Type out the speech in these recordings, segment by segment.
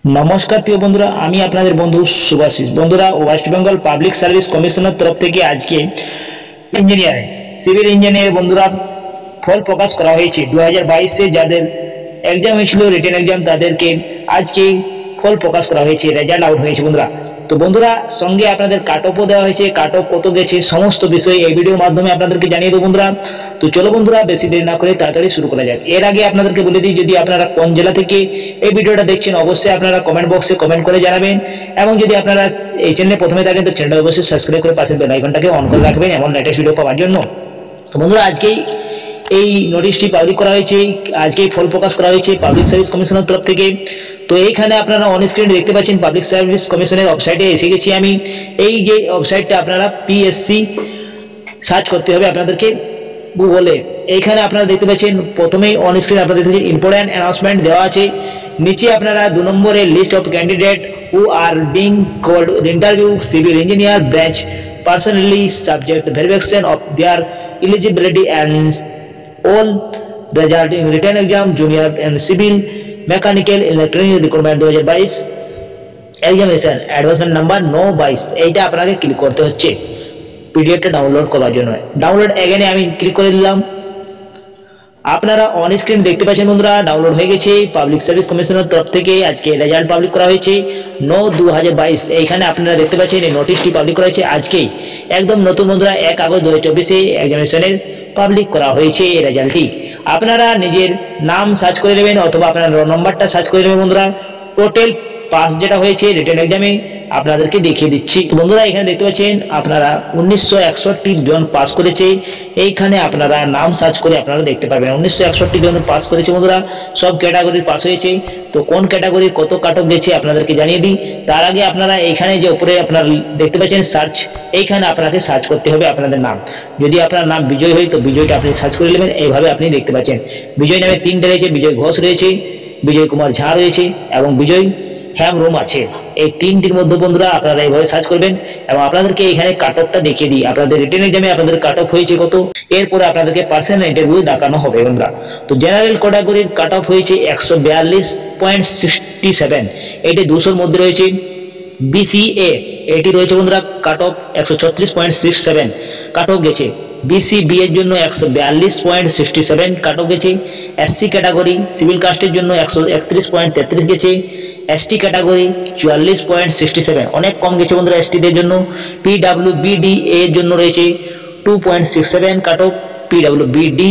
नमस्कार प्रिय बंधुरा आमी आपनादेर बंधु सुभाषिष बंधुरा West Bengal public service commissioner तरफ थेके आज के इंजिनियर सिविल इंजिनियर बंधुरा फल प्रकाश करा हयेछे 2022 से जादेर एग्जाम हयेछिलो रिटेन एग्जाम तादेरके आज के फल प्रकाश करा हयेछे रेजाल्ट आउट हयेछे बंधुरा। तो बंधुरा संगे आपनादेर काट अफও देওয়া হয়েছে काट अफ कत गेছে समस्त বিষয় এই ভিডিওর মাধ্যমে আপনাদেরকে জানিয়ে দেব বন্ধুরা। তো চলো বন্ধুরা বেশি দেরি না করে তাড়াতাড়ি শুরু করা যাক। এর আগে আপনাদেরকে বলে দিই যদি আপনারা কোন জেলা থেকে এই ভিডিওটা দেখছেন অবশ্যই আপনারা কমেন্ট বক্সে কমেন্ট করে জানাবেন এবং যদি আপনারা এই চ্যানেলে প্রথমে থাকেন তো চ্যানেলটা অবশ্যই সাবস্ক্রাইব করে পাশের বেল আইকনটাকে অন করে রাখবেন এমন লেটেস্ট ভিডিও পাওয়ার জন্য। তো বন্ধুরা আজকেই এই নোটিশটি পাবলিক করা হয়েছে, আজকেই ফল প্রকাশ করা হয়েছে পাবলিক সার্ভিস কমিশনের তরফ থেকে। তো এইখানে আপনারা অন স্ক্রিন দেখতে পাচ্ছেন পাবলিক সার্ভিস কমিশনের ওয়েবসাইটে এসে গেছি আমি। এই যে ওয়েবসাইটটা আপনারা পিএসসি সার্চ করতে হবে আপনাদেরকে গুগলে। এইখানে আপনারা দেখতে পাচ্ছেন প্রথমেই অন স্ক্রিন আপনারা দেখতে পাচ্ছেন ইম্পর্টেন্ট অ্যানাউন্সমেন্ট দেওয়া আছে। নিচে আপনারা 2 নম্বরে list of candidate who are being called interview civil engineer branch personally subject verification of their eligibility and all result in written exam junior and civil mechanical electronic requirement 2022 examination advancement number 922 এইটা আপনাকে click করতে হচ্ছে পিডিএফটা download করার জন্য। Download এগেইনে আমি click করে দিলাম। আপনারা অন স্ক্রিন দেখতে পাচ্ছেন বন্ধুরা ডাউনলোড হয়ে গেছে পাবলিক সার্ভিস কমিশনের তরফ থেকে আজকে রেজাল্ট পাবলিক করা হয়েছে 9/2022। এইখানে আপনারা দেখতে পাচ্ছেন এই নোটিশটি পাবলিক করা হয়েছে আজকেই একদম নতুন বন্ধুরা 1 আগস্ট 2024 এক্সামিনেশনের পাবলিক করা হয়েছে এই রেজাল্টটি। আপনারা নিজের নাম সার্চ করে নেবেন অথবা আপনার রোল নাম্বারটা সার্চ করে নেবেন বন্ধুরা। টোটাল পাস যেটা হয়েছে রিটেন এক্সামে আপনাদেরকে দেখিয়ে দিচ্ছি। তো বন্ধুরা এখানে দেখতে পাচ্ছেন আপনারা 1961 জন পাস করেছে। এইখানে আপনারা নাম সার্চ করে আপনারা দেখতে পাবেন 1961 জন পাস করেছে বন্ধুরা। সব ক্যাটাগরির পাস হয়েছে। তো কোন ক্যাটাগরির কত কাট অফ গেছে আপনাদেরকে জানিয়ে দিই। তার আগে আপনারা এইখানে যে উপরে আপনারা দেখতে পাচ্ছেন সার্চ, এইখানে আপনাকে সার্চ করতে হবে আপনাদের নাম। যদি আপনার নাম বিজয় হয় তো বিজয়টা আপনি সার্চ করে নেবেন। এইভাবে আপনি দেখতে পাচ্ছেন বিজয় নামে 3টে রয়েছে, বিজয় ঘোষ রয়েছে, বিজয় কুমার ঝা রয়েছে এবং বিজয় হেমব্রম আছে। এই 3টির মধ্যে বন্ধুরা আপনারা এইভাবে সার্চ করবেন এবং আপনাদেরকে এখানে কাট অফটা দেখিয়ে দিই আপনাদের রিটেন এক্সামে আপনাদের কাট অফ হয়েছে কত। এরপরে আপনাদেরকে পার্সোনাল ইন্টারভিউ দেখানো হবে বন্ধুরা। তো জেনারেল ক্যাটাগরির কাট অফ হয়েছে 142.67, এটি 200-র মধ্যে রয়েছে। বিসিএ এটি রয়েছে বন্ধুরা কাট অফ 136.67 কাট অফ গেছে। বিসিবি এর জন্য 142.67 কাট অফ গেছে। এসসি ক্যাটাগরি সিভিল কাস্টের জন্য 131.33 গেছে। এসটি ক্যাটাগরি 44.67 অনেক কম গেছে বন্ধুরা এসটিদের জন্য। পিডব্লিউবিডি এর জন্য রয়েছে 2.67 কাট অফ। পিডব্লিউবিডি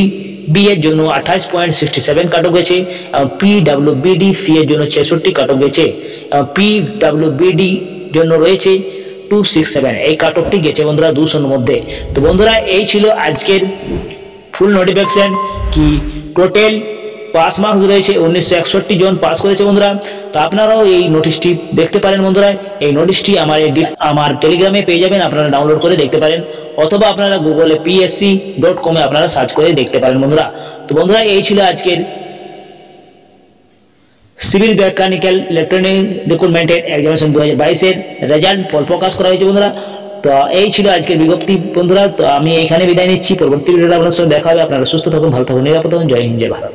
বি এর জন্য 28.67 কাট অফ গেছে এবং পিডব্লিউবিডি সি এর জন্য 66 কাট অফ গেছে এবং পিডব্লিউবিডি জন্য রয়েছে 267। এই কাট অফটি গেছে বন্ধুরা 200-র মধ্যে। তো বন্ধুরা এই ছিল আজকের ফুল নোটিফিকেশন কি টোটাল পাস মার্কস রয়েছে 1961 জন পাস করেছে বন্ধুরা। তো আপনারাও এই নোটিশটি দেখতে পারেন বন্ধুরা। এই নোটিশটি আমার টেলিগ্রামে পেয়ে যাবেন, আপনারা ডাউনলোড করে দেখতে পারেন অথবা আপনারা গুগলে psc.com এ আপনারা সার্চ করে দেখতে পারেন বন্ধুরা। তো বন্ধুরা এই ছিল আজকের সিভিল মেকানিক্যাল ইলেকট্রনিক রিক্রুটমেন্টের এক্সামিনেশন 2022 এর রেজাল্ট ফল প্রকাশ করা হয়েছে বন্ধুরা। তো এই ছিল আজকের বিজ্ঞপ্তি বন্ধুরা। তো আমি এখানে বিদায় নিচ্ছি, পরবর্তী ভিডিওতে আপনাদের সাথে দেখা হবে। আপনারা সুস্থ থাকুন, ভালো থাকুন, নিরাপদ থাকুন। জয় হিন্দ, জয় ভারত।